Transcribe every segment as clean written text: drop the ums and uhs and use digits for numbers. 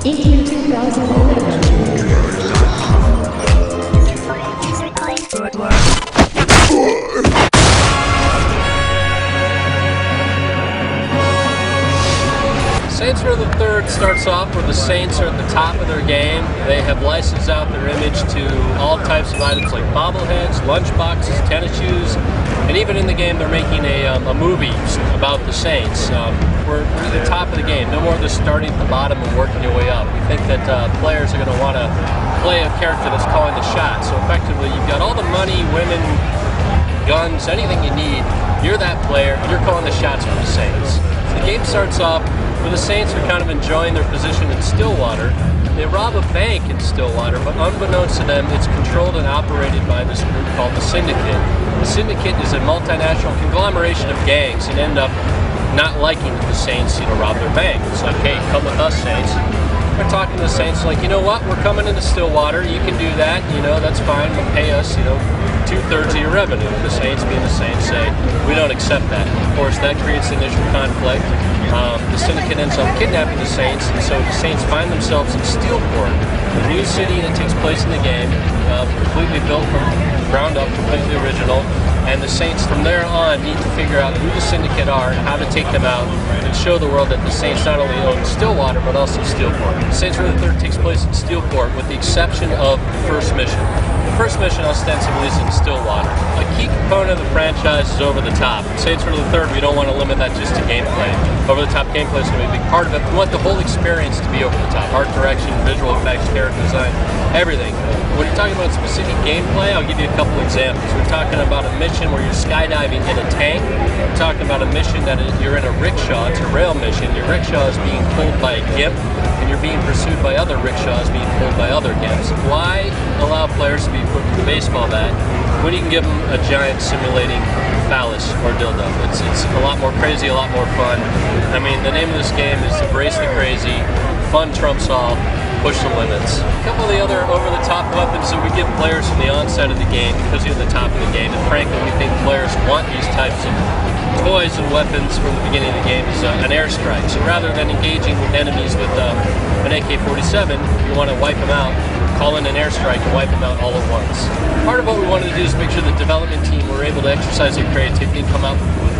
in 2011. Saints Row the Third starts off where the Saints are at the top of their game. They have licensed out their image to all types of items like bobbleheads, lunchboxes, tennis shoes, and even in the game they're making a movie about the Saints. We're at the top of the game. No more just starting at the bottom and working your way up. We think that players are going to want to play a character that's calling the shots. So effectively, you've got all the money, women, guns, anything you need. You're that player. You're calling the shots for the Saints. So the game starts off where the Saints are kind of enjoying their position in Stillwater. They rob a bank in Stillwater, but unbeknownst to them, it's controlled and operated by this group called the Syndicate. The Syndicate is a multinational conglomeration of gangs and end up not liking the Saints, rob their bank. It's like, hey, come with us, Saints. They're talking to the Saints like, you know what, we're coming into Stillwater, you can do that, that's fine, but pay us, 2/3 of your revenue. The Saints, being the Saints, say, we don't accept that. Of course, that creates initial conflict. The Syndicate ends up kidnapping the Saints, and so the Saints find themselves in Steelport, a new city that takes place in the game, completely built from ground up, completely original. And the Saints from there on need to figure out who the Syndicate are and how to take them out and show the world that the Saints not only own Stillwater but also Steelport. The Saints Row the Third takes place in Steelport with the exception of the first mission. The first mission ostensibly is in Stillwater. A key component of the franchise is over the top. In Saints Row the Third, we don't want to limit that just to gameplay. Over the top gameplay is going to be a big part of it. We want the whole experience to be over the top. Art direction, visual effects, character design, everything. When you're talking about specific gameplay, I'll give you a couple examples. We're talking about a mission where you're skydiving in a tank. We're talking about a mission that you're in a rickshaw. It's a rail mission. Your rickshaw is being pulled by a gimp, and you're being pursued by other rickshaws being pulled by other gimps. Why allow players to be equipped with a baseball bat when you can give them a giant simulating phallus or dildo? It's a lot more crazy, a lot more fun. I mean, the name of this game is Embrace the Crazy. Fun trumps all. Push the limits. A couple of the other over-the-top weapons that we give players from the onset of the game because you're at the top of the game, and frankly we think players want these types of toys and weapons from the beginning of the game, is an airstrike. So rather than engaging with enemies with an AK-47, you want to wipe them out, call in an airstrike and wipe them out all at once. Part of what we wanted to do is make sure the development team were able to exercise their creativity and come out with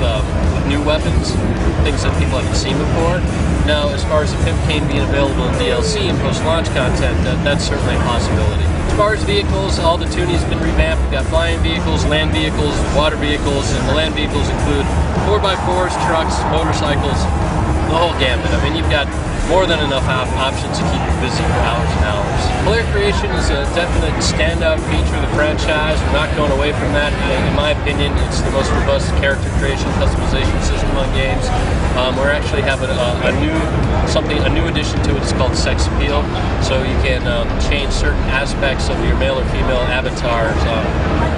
new weapons, things that people haven't seen before. Now, as far as the Pimp Cane being available in DLC and post-launch content, that's certainly a possibility. As far as vehicles, all the tuning has been revamped. We've got flying vehicles, land vehicles, water vehicles, and the land vehicles include 4x4s, trucks, motorcycles, the whole gambit. I mean, you've got more than enough options to keep you busy for hours and hours. Player creation is a definite standout feature of the franchise. We're not going away from that. In my opinion, it's the most robust character creation customization system on games. We're actually having a new addition to it. It's called Sex Appeal. So you can change certain aspects of your male or female avatars.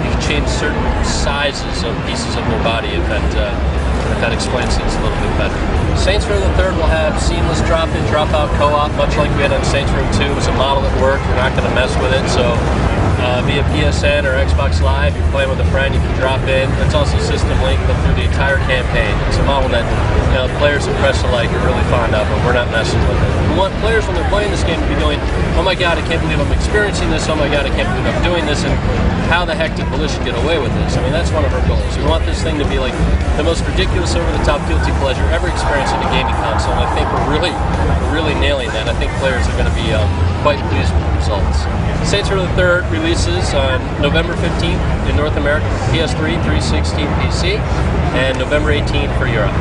You can change certain sizes of pieces of their body if that explains things a little bit better. Saints Row the Third will have seamless drop-in, drop-out co-op, much like we had on Saints Row 2. It's a model that worked. We're not going to mess with it. So via PSN or Xbox Live, you're playing with a friend, you can drop in. It's also system linked through the entire campaign. It's a model that players and press alike are really fond of, but we're not messing with it. We want players, when they're playing this game, to be going, oh my god, I can't believe I'm experiencing this, oh my god, I can't believe I'm doing this, and how the heck did Volition get away with this? I mean, that's one of our goals. We want this thing to be like the most ridiculous, over-the-top guilty pleasure ever experienced in a gaming console, and I think we're really nailing that. I think players are going to be quite pleased with the results. Saints Row the Third releases on November 15th in North America for PS3, 360, PC, and November 18th for Europe.